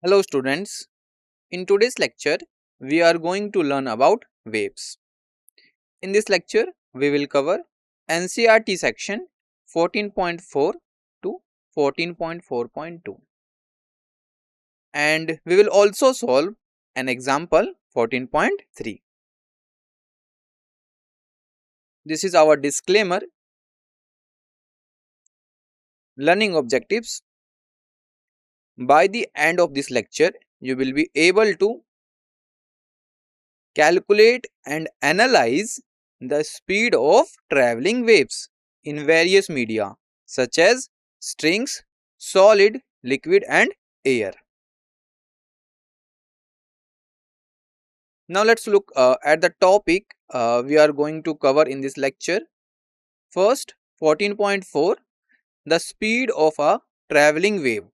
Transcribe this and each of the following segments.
Hello students, in today's lecture we are going to learn about waves. In this lecture we will cover NCERT section 14.4 to 14.4.2 and we will also solve an example 14.3. This is our disclaimer. Learning objectives. By the end of this lecture you will be able to calculate and analyze the speed of traveling waves in various media such as strings, solid, liquid and air. Now let's look at the topic we are going to cover in this lecture. First, 14.4, the speed of a traveling wave.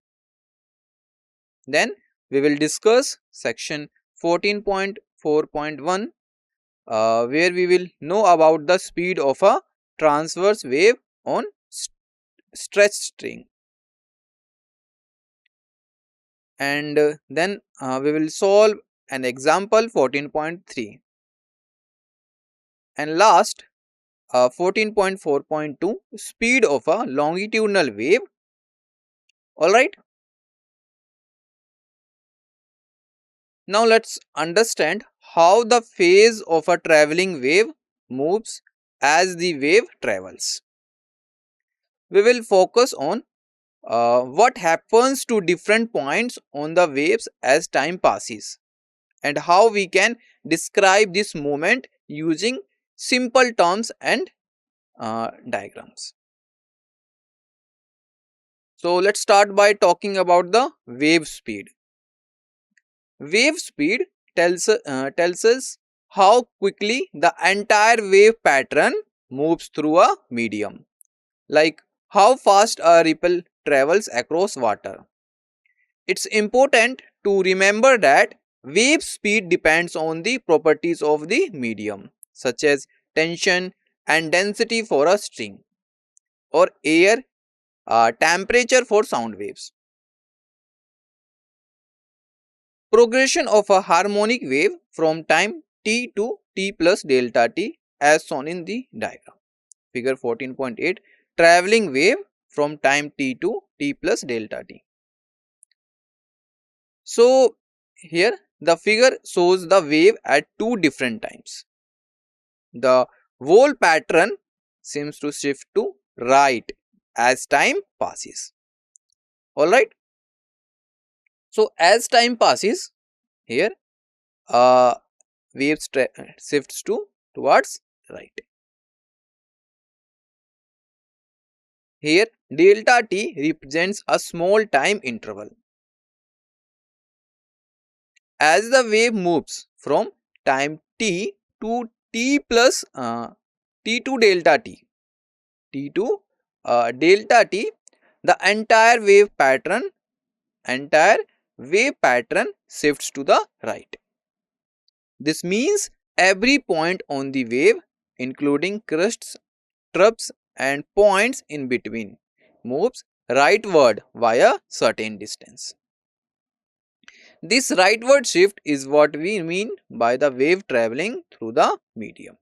Then we will discuss section 14.4.1 where we will know about the speed of a transverse wave on stretched string. And then we will solve an example 14.3. And last 14.4.2, speed of a longitudinal wave. Alright. Now let's understand how the phase of a traveling wave moves as the wave travels. We will focus on what happens to different points on the waves as time passes and how we can describe this movement using simple terms and diagrams. So let's start by talking about the wave speed. Wave speed tells us how quickly the entire wave pattern moves through a medium, like how fast a ripple travels across water. It's important to remember that wave speed depends on the properties of the medium, such as tension and density for a string, or air temperature for sound waves. Progression of a harmonic wave from time t to t plus delta t as shown in the diagram. Figure 14.8, traveling wave from time t to t plus delta t. So here the figure shows the wave at two different times. The whole pattern seems to shift to right as time passes. Alright. So as time passes, here wave shifts towards right. Here delta t represents a small time interval. As the wave moves from time t to t plus t to delta t, the entire wave pattern shifts to the right. This means every point on the wave, including crests, troughs and points in between, moves rightward via certain distance. This rightward shift is what we mean by the wave traveling through the medium.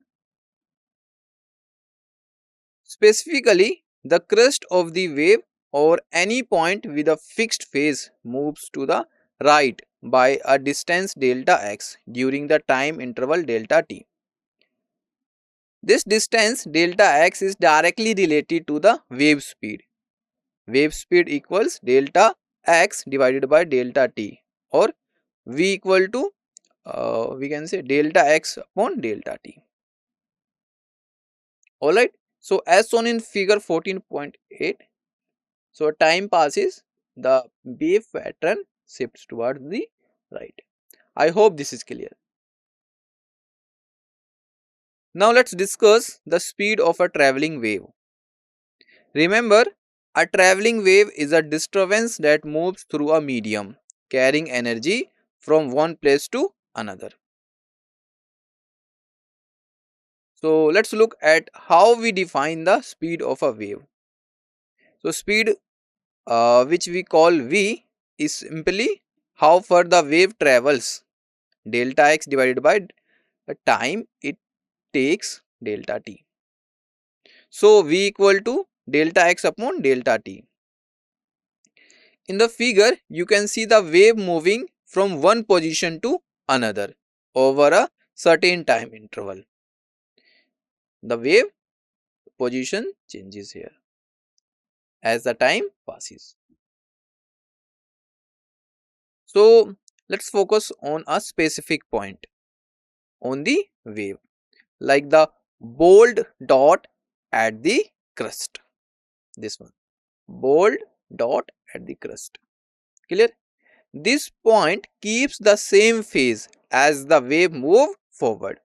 Specifically, the crest of the wave or any point with a fixed phase moves to the right by a distance delta x during the time interval delta t. This distance delta x is directly related to the wave speed. Wave speed equals delta x divided by delta t, or v equal to we can say delta x upon delta t. Alright. So as shown in figure 14.8, so time passes, the wave pattern shifts towards the right. I hope this is clear. Now let's discuss the speed of a traveling wave. Remember, a traveling wave is a disturbance that moves through a medium, carrying energy from one place to another. So let's look at how we define the speed of a wave. So speed which we call v is simply how far the wave travels, delta x divided by the time it takes, delta t. So v equal to delta x upon delta t. In the figure, you can see the wave moving from one position to another over a certain time interval. The wave position changes here as the time passes. So let's focus on a specific point on the wave, like the bold dot at the crest. This one, bold dot at the crest. Clear? This point keeps the same phase as the wave move forward.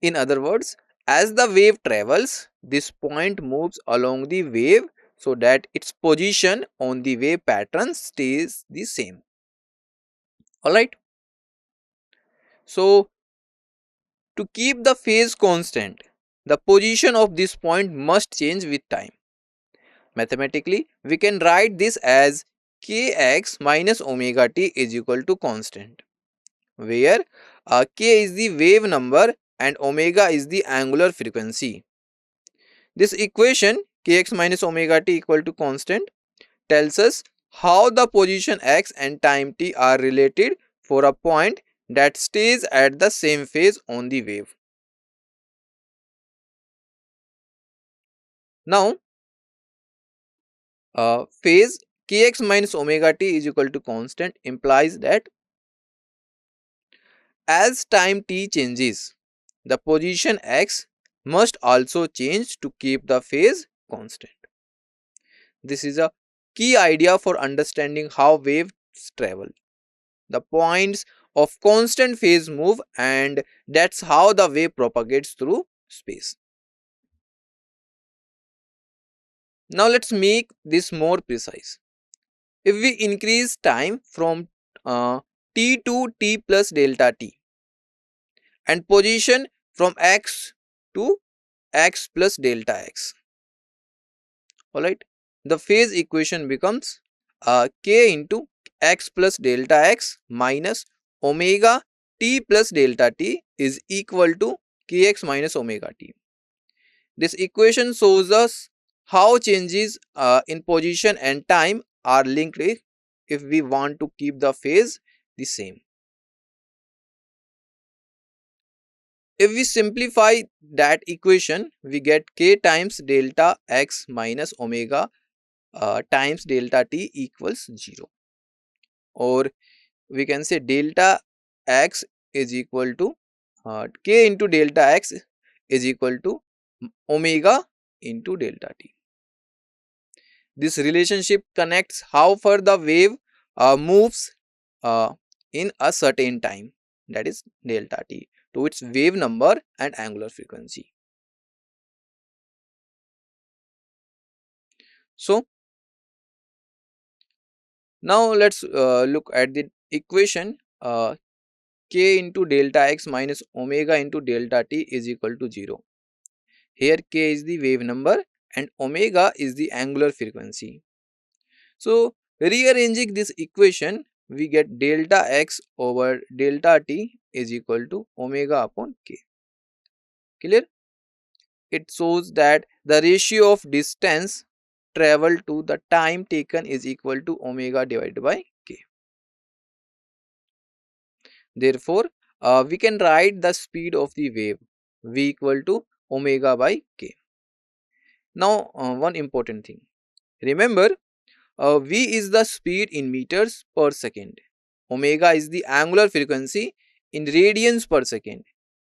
In other words, as the wave travels, this point moves along the wave so that its position on the wave pattern stays the same. Alright. So to keep the phase constant, the position of this point must change with time. Mathematically, we can write this as kx minus omega t is equal to constant, where k is the wave number and omega is the angular frequency. This equation kx minus omega t equal to constant tells us how the position x and time t are related for a point that stays at the same phase on the wave. Now, phase kx minus omega t is equal to constant implies that as time t changes, the position x must also change to keep the phase constant. This is a key idea for understanding how waves travel. The points of constant phase move, and that's how the wave propagates through space. Now let's make this more precise. If we increase time from t to t plus delta t and position from x to x plus delta x, alright, the phase equation becomes k into x plus delta x minus omega t plus delta t is equal to kx minus omega t. This equation shows us how changes in position and time are linked if we want to keep the phase the same. If we simplify that equation, we get k times delta x minus omega times delta t equals 0, or we can say delta x is equal to k into delta x is equal to omega into delta t. This relationship connects how far the wave moves in a certain time, that is delta t, to its wave number and angular frequency. So now let's look at the equation k into delta x minus omega into delta t is equal to 0. Here k is the wave number and omega is the angular frequency. So rearranging this equation, we get delta x over delta t is equal to omega upon k. Clear? It shows that the ratio of distance traveled to the time taken is equal to omega divided by k. Therefore, we can write the speed of the wave v equal to omega by k. Now, one important thing. Remember, v is the speed in meters per second. Omega is the angular frequency in radians per second,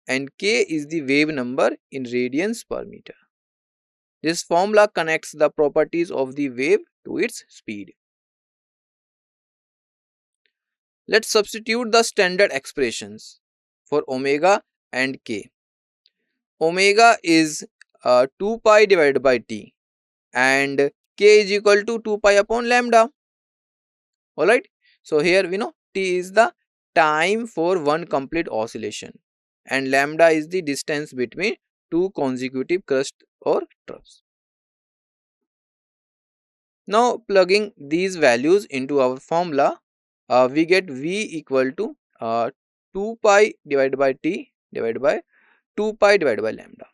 and k is the wave number in radians per meter. This formula connects the properties of the wave to its speed. Let's substitute the standard expressions for omega and k. Omega is 2 pi divided by t and k is equal to 2 pi upon lambda. Alright. So here we know t is the time for one complete oscillation and lambda is the distance between two consecutive crests or troughs. Now plugging these values into our formula, we get v equal to 2 pi divided by t divided by 2 pi divided by lambda.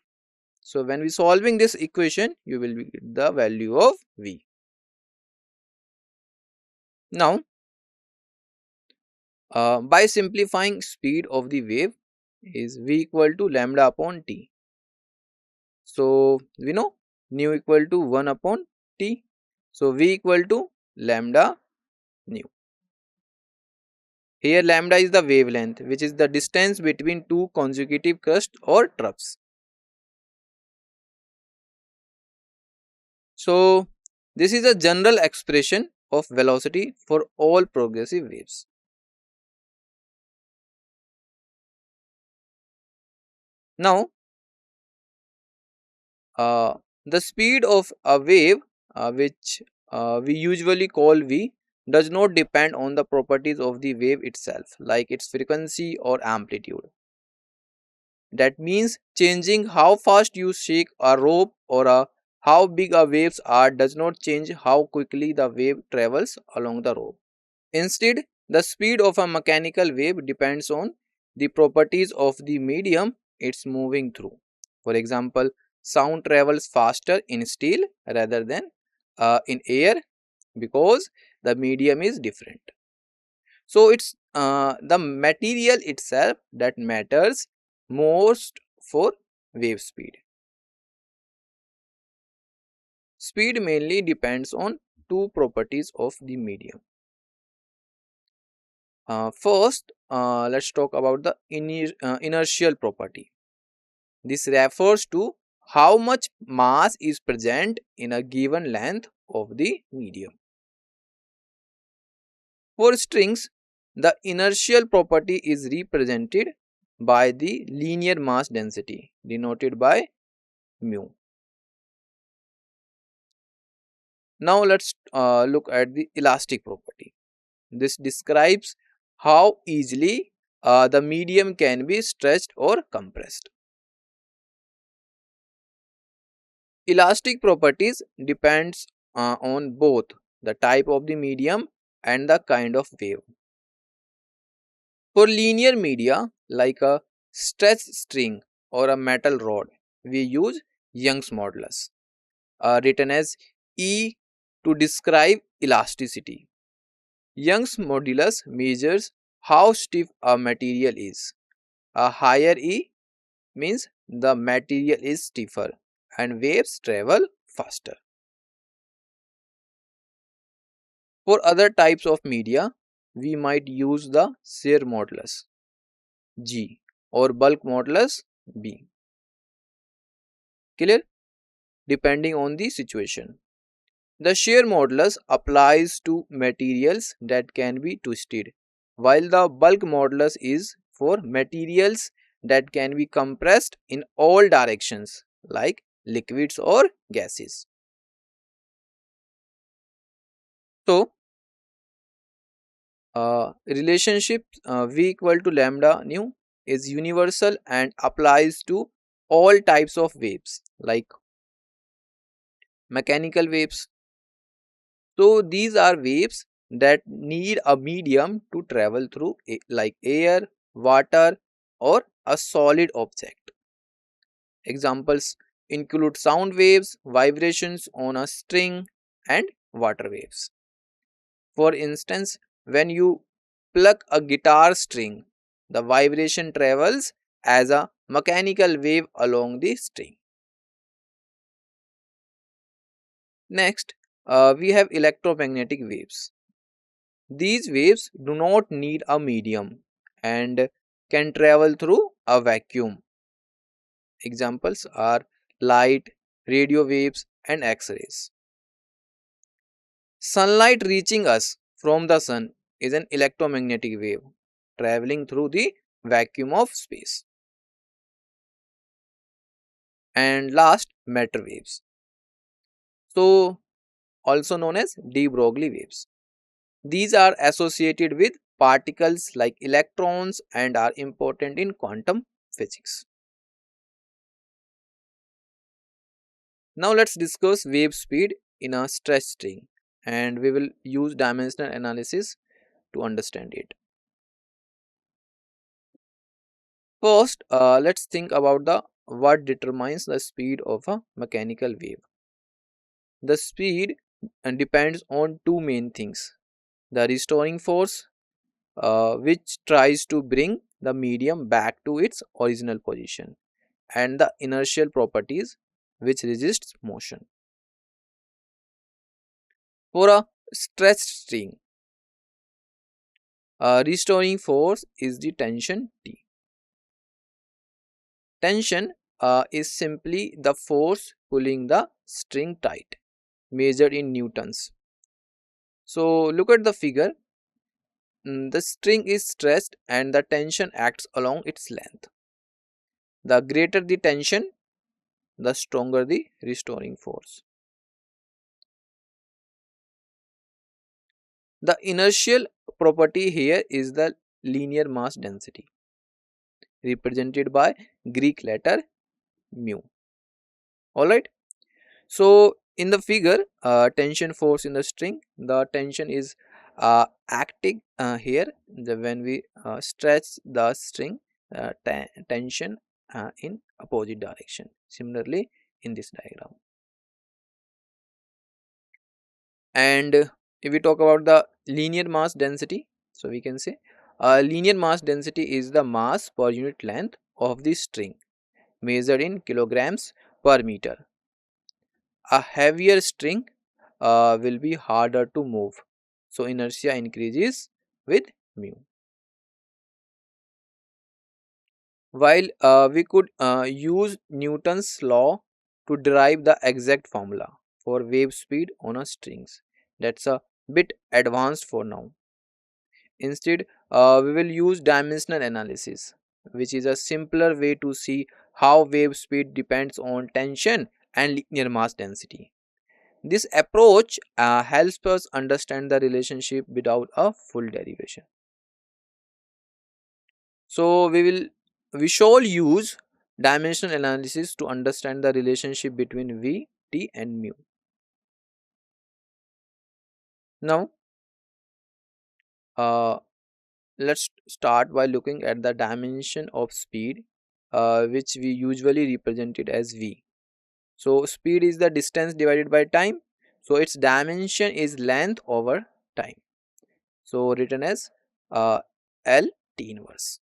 So when we solving this equation, you will get the value of v. Now, by simplifying, speed of the wave is v equal to lambda upon t. So we know nu equal to 1 upon t. So v equal to lambda nu. Here lambda is the wavelength, which is the distance between two consecutive crusts or troughs. So this is a general expression of velocity for all progressive waves. Now, the speed of a wave, which we usually call v, does not depend on the properties of the wave itself, like its frequency or amplitude. That means changing how fast you shake a rope or how big a waves are does not change how quickly the wave travels along the rope. Instead, the speed of a mechanical wave depends on the properties of the medium it's moving through. For example, sound travels faster in steel rather than in air because the medium is different. So it's the material itself that matters most for wave speed. Speed mainly depends on two properties of the medium. First, let's talk about the inertial property. This refers to how much mass is present in a given length of the medium. For strings, the inertial property is represented by the linear mass density denoted by mu. Now let's look at the elastic property. This describes how easily the medium can be stretched or compressed. Elastic properties depends on both the type of the medium and the kind of wave. For linear media like a stretched string or a metal rod, we use Young's modulus, written as E to describe elasticity. Young's modulus measures how stiff a material is. A higher E means the material is stiffer and waves travel faster. For other types of media, we might use the shear modulus G or bulk modulus B. Clear? Depending on the situation. The shear modulus applies to materials that can be twisted, while the bulk modulus is for materials that can be compressed in all directions, like liquids or gases. So, relationship V equal to lambda nu is universal and applies to all types of waves like mechanical waves. So these are waves that need a medium to travel through like air, water or a solid object. Examples include sound waves, vibrations on a string and water waves. For instance, when you pluck a guitar string, the vibration travels as a mechanical wave along the string. Next, we have electromagnetic waves. These waves do not need a medium and can travel through a vacuum. Examples are light, radio waves, and X rays. Sunlight reaching us from the sun is an electromagnetic wave traveling through the vacuum of space. And last, matter waves. So, also known as de Broglie waves. These are associated with particles like electrons and are important in quantum physics. Now let's discuss wave speed in a stretched string and we will use dimensional analysis to understand it. First, let's think about the what determines the speed of a mechanical wave. The speed depends on two main things: the restoring force, which tries to bring the medium back to its original position, and the inertial properties, which resists motion. For a stretched string, restoring force is the tension T. Tension is simply the force pulling the string tight, measured in newtons. So look at the figure. The string is stretched and the tension acts along its length. The greater the tension, the stronger the restoring force. The inertial property here is the linear mass density, represented by Greek letter mu. Alright. So in the figure, tension force in the string, the tension is acting here when we stretch the string, tension in opposite direction. Similarly in this diagram. And if we talk about the linear mass density, so we can say linear mass density is the mass per unit length of the string measured in kilograms per meter. A heavier string will be harder to move, so inertia increases with mu. While we could use Newton's law to derive the exact formula for wave speed on a strings, that's a bit advanced for now. Instead, we will use dimensional analysis, which is a simpler way to see how wave speed depends on tension and linear mass density. This approach helps us understand the relationship without a full derivation. So we shall use dimensional analysis to understand the relationship between V, T and mu. Now uh, let's start by looking at the dimension of speed, which we usually represent it as V. So speed is the distance divided by time. So its dimension is length over time. So written as L T inverse.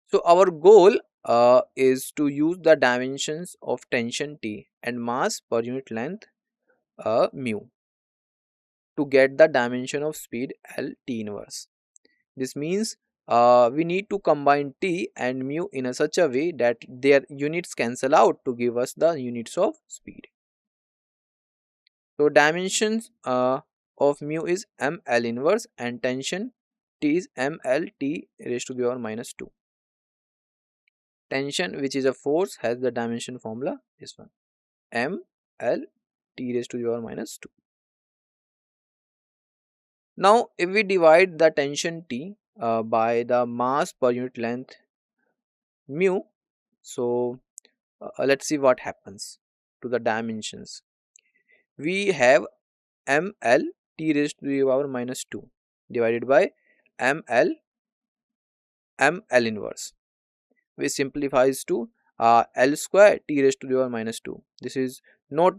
So our goal is to use the dimensions of tension T and mass per unit length mu to get the dimension of speed L T inverse. This means we need to combine T and mu in a such a way that their units cancel out to give us the units of speed. So dimensions of mu is ml inverse and tension T is ml T raised to the power minus 2. Tension, which is a force, has the dimension formula this one, ml T raised to the power minus 2. Now if we divide the tension T by the mass per unit length mu, so let's see what happens to the dimensions. We have ml T raised to the power minus 2 divided by ml ml inverse, which simplifies to L square T raised to the power minus 2. This is not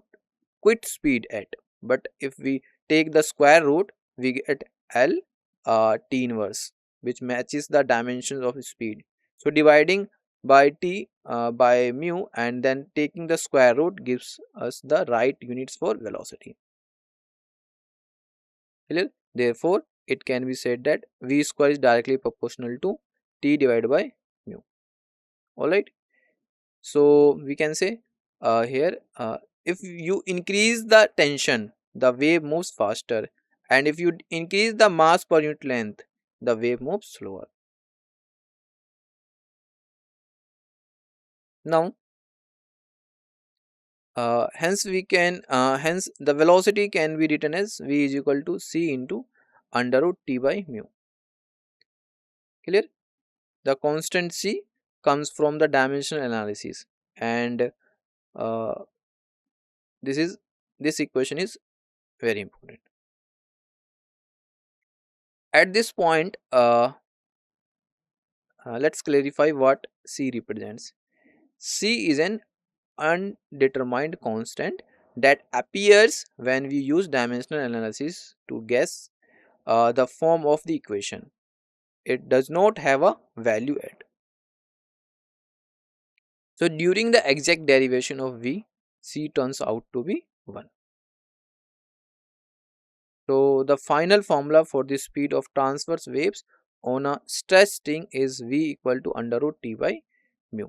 quit speed at, but if we take the square root, we get L T inverse, which matches the dimensions of speed. So dividing by T by mu and then taking the square root gives us the right units for velocity. Clear? Therefore, it can be said that V square is directly proportional to T divided by mu. Alright. So we can say here if you increase the tension, the wave moves faster, and if you increase the mass per unit length, the wave moves slower. Now hence the velocity can be written as V is equal to C into under root T by mu. Clear? The constant C comes from the dimensional analysis, and uh, this equation is very important. At this point, let's clarify what C represents. C is an undetermined constant that appears when we use dimensional analysis to guess the form of the equation. It does not have a value yet. So during the exact derivation of V, C turns out to be 1. So the final formula for the speed of transverse waves on a stretched string is V equal to under root T by mu.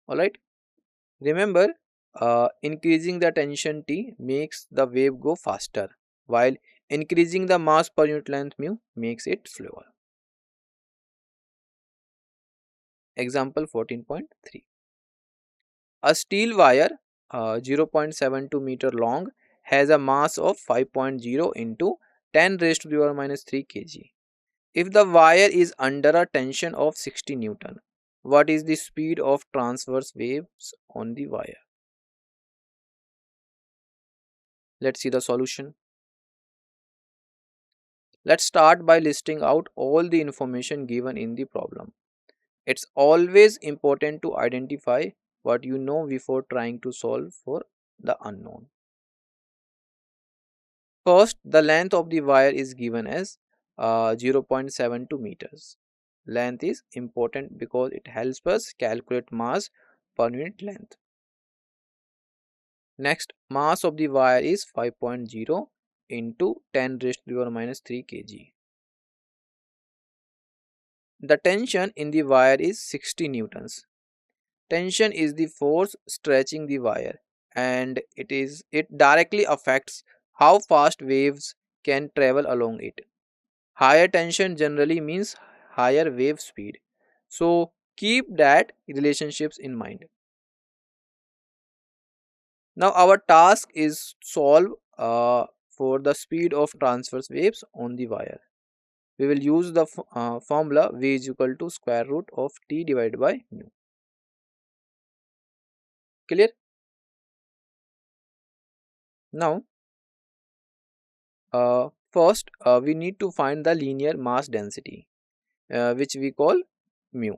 Alright. Remember, increasing the tension T makes the wave go faster, while increasing the mass per unit length mu makes it slower. Example 14.3. A steel wire 0.72 meter long has a mass of 5.0 into 10 raised to the power minus 3 kg. If the wire is under a tension of 60 Newton, what is the speed of transverse waves on the wire? Let's see the solution. Let's start by listing out all the information given in the problem. It's always important to identify what you know before trying to solve for the unknown. First, the length of the wire is given as 0.72 meters. Length is important because it helps us calculate mass per unit length. Next, mass of the wire is 5.0 into 10 raised to the power minus 3 kg. The tension in the wire is 60 newtons. Tension is the force stretching the wire, and it directly affects how fast waves can travel along it. Higher tension generally means higher wave speed. So keep that relationships in mind. Now our task is solve for the speed of transverse waves on the wire. We will use the formula V is equal to square root of T divided by mu. Clear? Now first we need to find the linear mass density, which we call mu.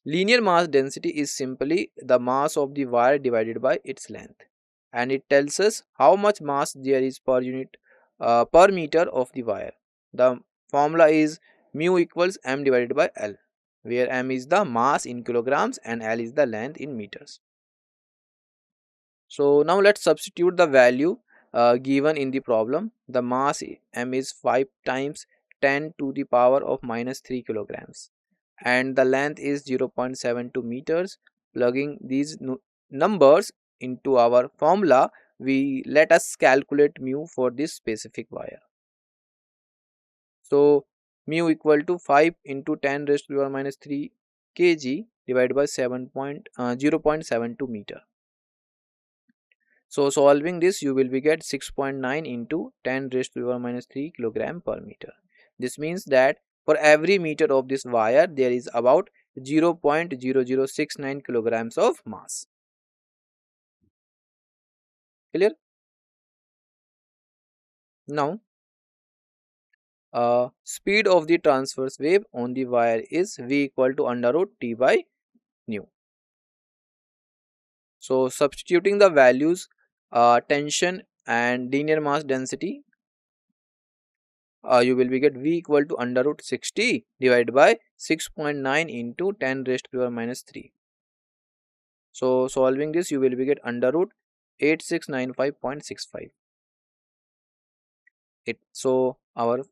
Linear mass density is simply the mass of the wire divided by its length, and it tells us how much mass there is per unit per meter of the wire. The formula is mu equals m divided by L, where m is the mass in kilograms and L is the length in meters. So now let's substitute the value given in the problem. The mass m is 5 times 10 to the power of minus 3 kilograms, and the length is 0.72 meters. Plugging these numbers into our formula, we let us calculate mu for this specific wire. So mu equal to 5 into 10 raised to the power minus 3 kg divided by 0.72 meter. So solving this, you will be get 6.9 into 10 raised to the power minus 3 kilogram per meter. This means that for every meter of this wire, there is about 0.0069 kilograms of mass. Clear? Now, speed of the transverse wave on the wire is V equal to under root T by nu. So substituting the values tension and linear mass density, you will be get V equal to under root 60 divided by 6.9 into 10 raised to the power minus 3. So solving this, you will be get under root 8695.65. So our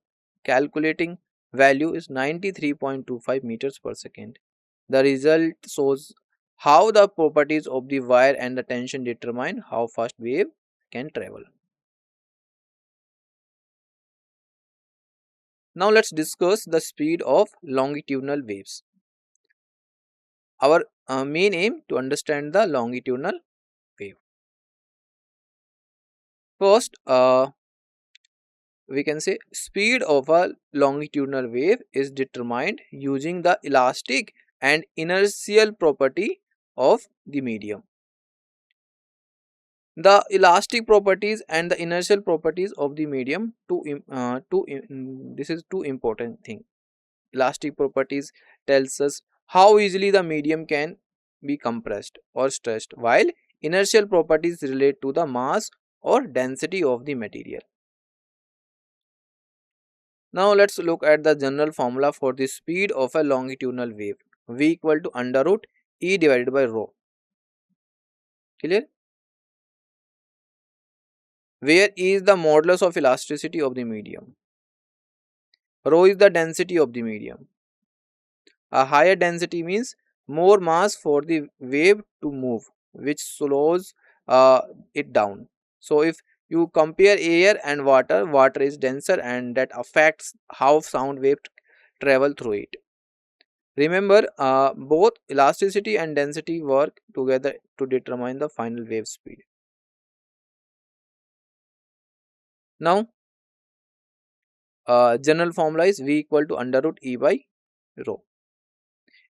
calculating value is 93.25 meters per second. The result shows how the properties of the wire and the tension determine how fast wave can travel. Now let's discuss the speed of longitudinal waves. Our main aim to understand the longitudinal wave. First, we can say speed of a longitudinal wave is determined using the elastic and inertial property of the medium. The elastic properties and the inertial properties of the medium this is two important thing. Elastic properties tells us how easily the medium can be compressed or stretched, while inertial properties relate to the mass or density of the material. Now let's look at the general formula for the speed of a longitudinal wave. V equal to under root E divided by rho. Clear? Where E is the modulus of elasticity of the medium. Rho is the density of the medium. A higher density means more mass for the wave to move, which slows it down. So if you compare air and water, water is denser and that affects how sound waves travel through it. Remember, both elasticity and density work together to determine the final wave speed. Now, general formula is V equal to under root E by rho.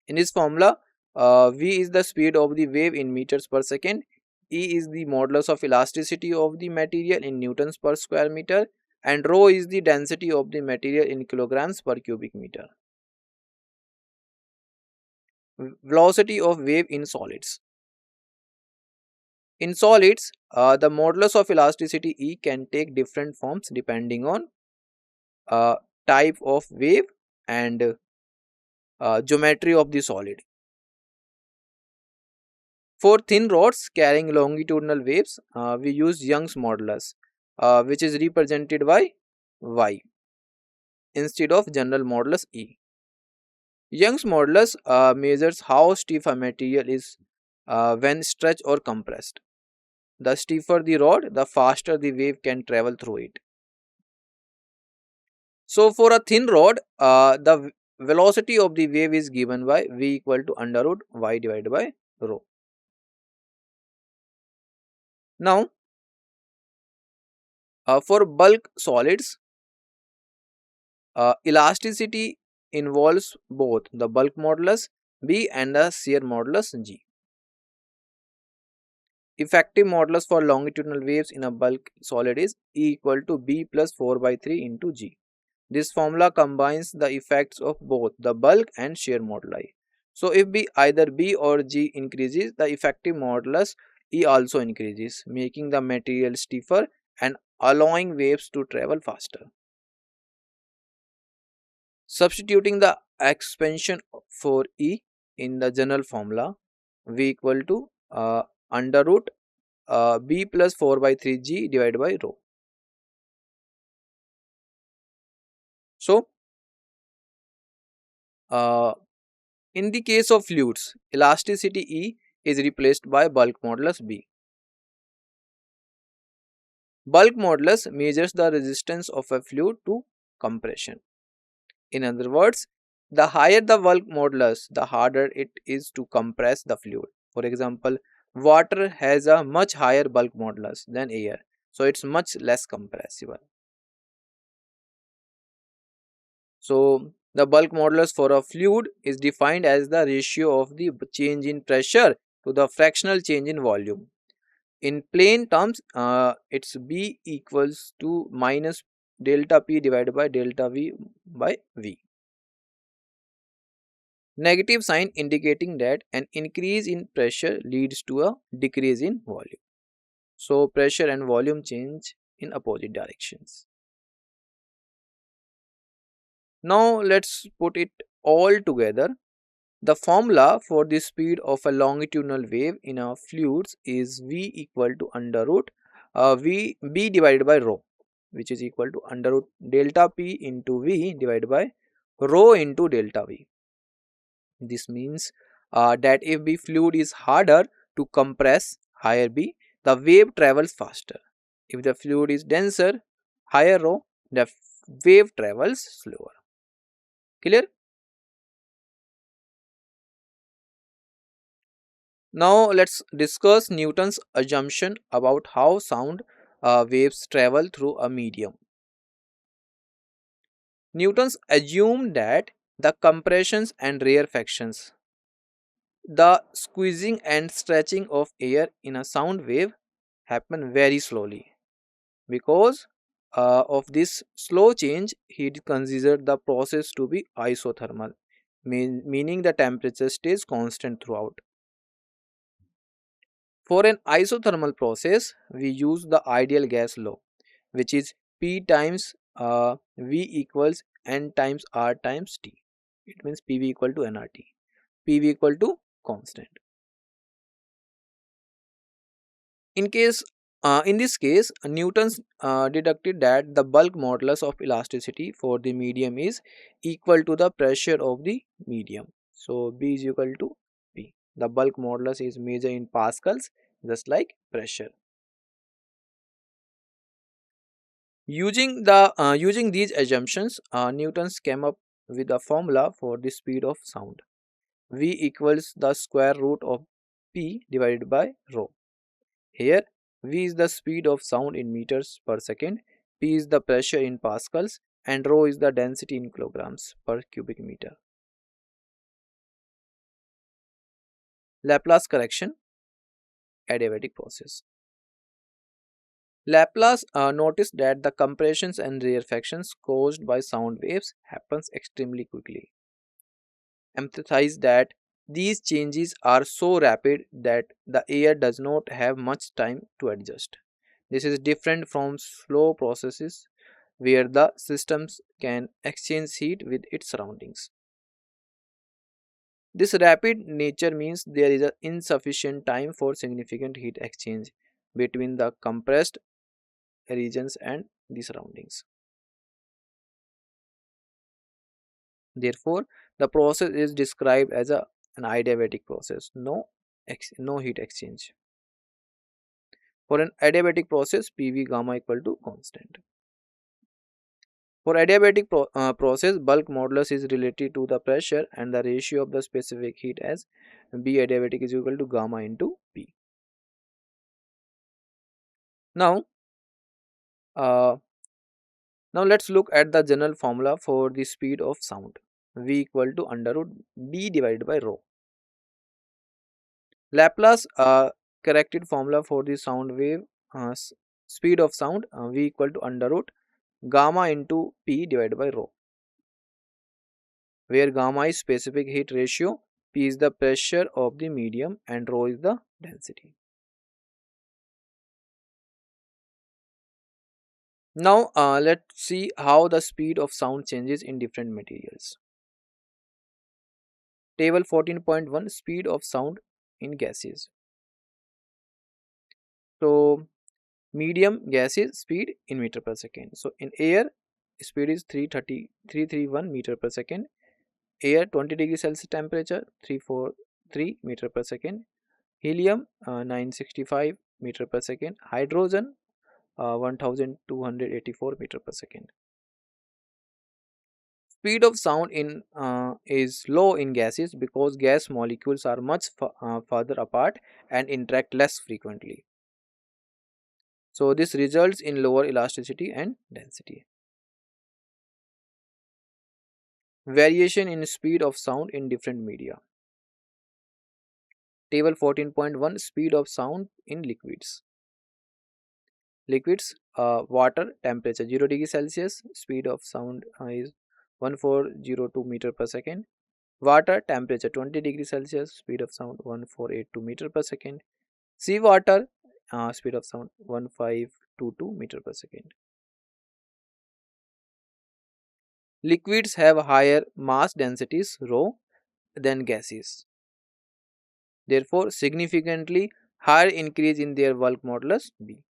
In this formula, V is the speed of the wave in meters per second, E is the modulus of elasticity of the material in newtons per square meter, and rho is the density of the material in kilograms per cubic meter. Velocity of wave in solids. In solids, the modulus of elasticity E can take different forms depending on uh, type of wave and geometry of the solid. For thin rods carrying longitudinal waves, we use Young's modulus, which is represented by Y instead of general modulus E. Young's modulus measures how stiff a material is when stretched or compressed. The stiffer the rod, the faster the wave can travel through it. So for a thin rod, the velocity of the wave is given by V equal to under root Y divided by rho. Now, for bulk solids, elasticity involves both the bulk modulus B and the shear modulus G. Effective modulus for longitudinal waves in a bulk solid is E equal to B plus 4 by 3 into G. This formula combines the effects of both the bulk and shear moduli. So if either B or G increases, the effective modulus E also increases, making the material stiffer and allowing waves to travel faster. Substituting the expansion for E in the general formula, V equal to under root B plus 4 by 3 G divided by rho. So, in the case of fluids, elasticity E is replaced by bulk modulus B. Bulk modulus measures the resistance of a fluid to compression. In other words, the higher the bulk modulus, the harder it is to compress the fluid. For example, water has a much higher bulk modulus than air, so it's much less compressible. So, the bulk modulus for a fluid is defined as the ratio of the change in pressure to the fractional change in volume. In plain terms, it's B equals to minus delta P divided by delta V by V. Negative sign indicating that an increase in pressure leads to a decrease in volume. So, pressure and volume change in opposite directions. Now, let's put it all together. The formula for the speed of a longitudinal wave in a fluids is V equal to under root V B divided by rho, which is equal to under root delta P into V divided by rho into delta V. This means that if the fluid is harder to compress, higher B, the wave travels faster. If the fluid is denser, higher rho, the wave travels slower. Clear? Now let's discuss Newton's assumption about how sound waves travel through a medium. Newton's assumed that the compressions and rarefactions, the squeezing and stretching of air in a sound wave, happen very slowly. Because of this slow change, he considered the process to be isothermal, meaning the temperature stays constant throughout. For an isothermal process, we use the ideal gas law, which is P times V equals N times R times T. It means PV equal to nRT. PV equal to constant. In this case, Newton's deducted that the bulk modulus of elasticity for the medium is equal to the pressure of the medium. So B is equal to P. The bulk modulus is measured in pascals, just like pressure. Using these assumptions, Newton's came up with a formula for the speed of sound. V equals the square root of P divided by rho. Here, V is the speed of sound in meters per second, P is the pressure in pascals, and rho is the density in kilograms per cubic meter. Laplace correction, adiabatic process. Laplace noticed that the compressions and rarefactions caused by sound waves happens extremely quickly. Emphasize that these changes are so rapid that the air does not have much time to adjust. This is different from slow processes where the systems can exchange heat with its surroundings. This rapid nature means there is insufficient time for significant heat exchange between the compressed regions and the surroundings. Therefore, the process is described as an adiabatic process, no heat exchange. For an adiabatic process, PV gamma equal to constant. For adiabatic process, bulk modulus is related to the pressure and the ratio of the specific heat as B adiabatic is equal to gamma into P. Now, uh, now let's look at the general formula for the speed of sound. V equal to under root B divided by rho. Laplace corrected formula for the sound wave speed of sound V equal to under root gamma into P divided by rho, where gamma is specific heat ratio, P is the pressure of the medium, and rho is the density. Now let's see how the speed of sound changes in different materials. Table 14.1, speed of sound in gases. So medium gases speed in meter per second. So in air, speed is 331 meter per second. Air 20 degrees Celsius temperature 343 meter per second. Helium 965 meter per second. Hydrogen 1284 meter per second. Speed of sound in is low in gases because gas molecules are much farther apart and interact less frequently. So this results in lower elasticity and density. Variation in speed of sound in different media. Table 14.1, speed of sound in liquids. Liquids, water, temperature 0 degree Celsius, speed of sound is 1402 meter per second. Water, temperature 20 degree Celsius, speed of sound 1482 meter per second. Sea water, speed of sound 1522 meter per second. Liquids have higher mass densities rho than gases. Therefore, significantly higher increase in their bulk modulus B.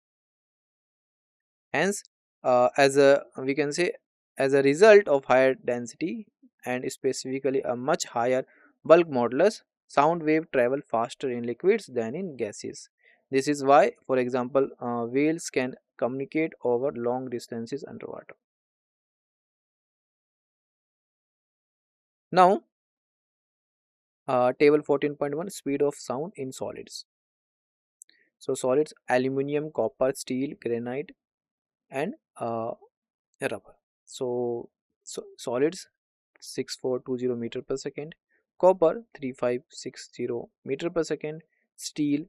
Hence, as a we can say as a result of higher density and specifically a much higher bulk modulus, sound wave travel faster in liquids than in gases. This is why, for example, whales can communicate over long distances underwater. Now, table 14.1, speed of sound in solids. So solids: aluminium, copper, steel, granite, and rubber. So solids 6420 meter per second, copper 3560 meter per second, steel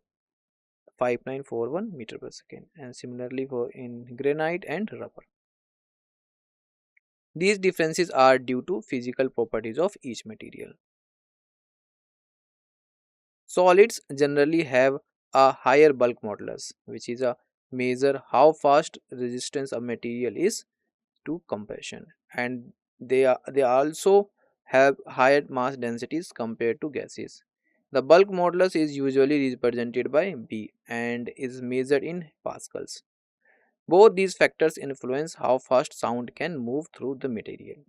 5941 meter per second, and similarly for in granite and rubber. These differences are due to physical properties of each material. Solids generally have a higher bulk modulus, which is a measure how fast resistance a material is to compression, and they also have higher mass densities compared to gases. The bulk modulus is usually represented by B and is measured in pascals. Both these factors influence how fast sound can move through the material.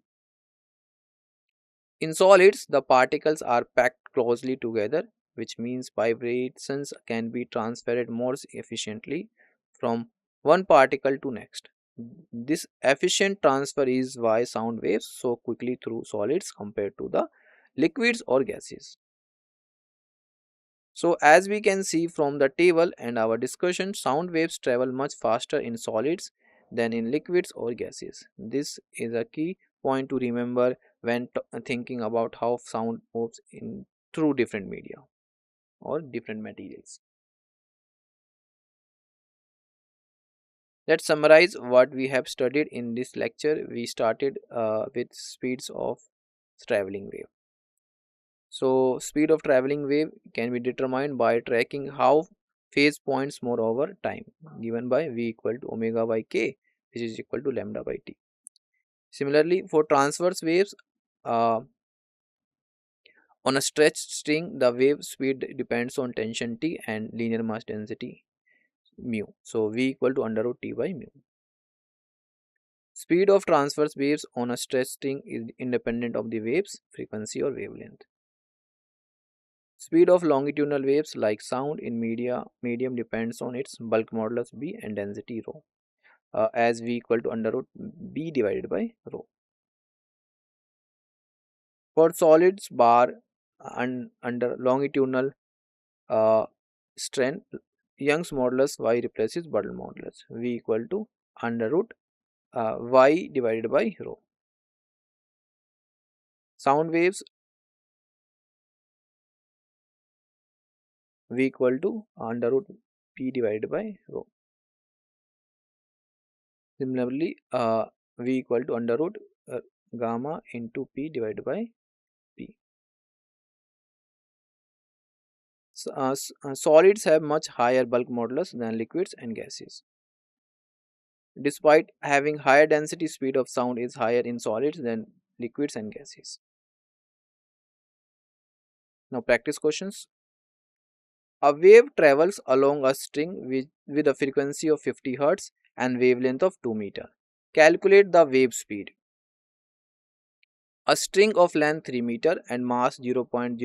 In solids, the particles are packed closely together, which means vibrations can be transferred more efficiently from one particle to next. This efficient transfer is why sound waves so quickly through solids compared to the liquids or gases. So as we can see from the table and our discussion, sound waves travel much faster in solids than in liquids or gases. This is a key point to remember when thinking about how sound moves in through different media or different materials. Let's summarize what we have studied in this lecture. We started with speeds of traveling wave. So speed of traveling wave can be determined by tracking how phase points move over time, given by v equal to omega by k, which is equal to lambda by t. Similarly, for transverse waves, uh, on a stretched string, the wave speed depends on tension T and linear mass density mu. So V equal to under root T by mu. Speed of transverse waves on a stretched string is independent of the wave's frequency or wavelength. Speed of longitudinal waves like sound in medium depends on its bulk modulus B and density rho, as V equal to under root B divided by rho. For solids bar and under longitudinal uh, strength, Young's modulus y replaces Buttle modulus v equal to under root y divided by rho. Sound waves v equal to under root p divided by rho. Similarly, v equal to under root gamma into p divided by p. Solids have much higher bulk modulus than liquids and gases. Despite having higher density, speed of sound is higher in solids than liquids and gases. Now practice questions. A wave travels along a string with a frequency of 50 Hz and wavelength of 2 meter. Calculate the wave speed. A string of length 3 meter and mass 0.06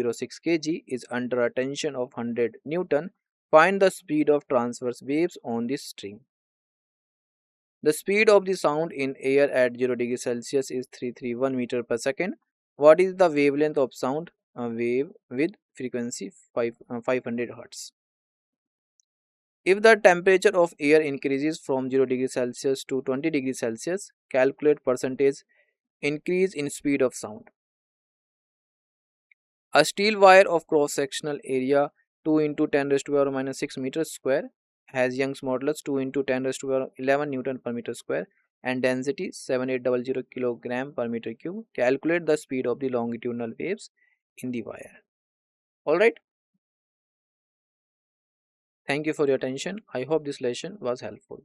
kg is under a tension of 100 Newton. Find the speed of transverse waves on this string. The speed of the sound in air at 0 degree Celsius is 331 meter per second. What is the wavelength of sound? A wave with frequency 500 Hz. If the temperature of air increases from 0 degree Celsius to 20 degree Celsius, calculate percentage increase in speed of sound. A steel wire of cross-sectional area 2 into 10 raised to power minus 6 meters square has Young's modulus 2 into 10 raised to power 11 Newton per meter square and density 7800 kilogram per meter cube. Calculate the speed of the longitudinal waves in the wire. Alright. Thank you for your attention. I hope this lesson was helpful.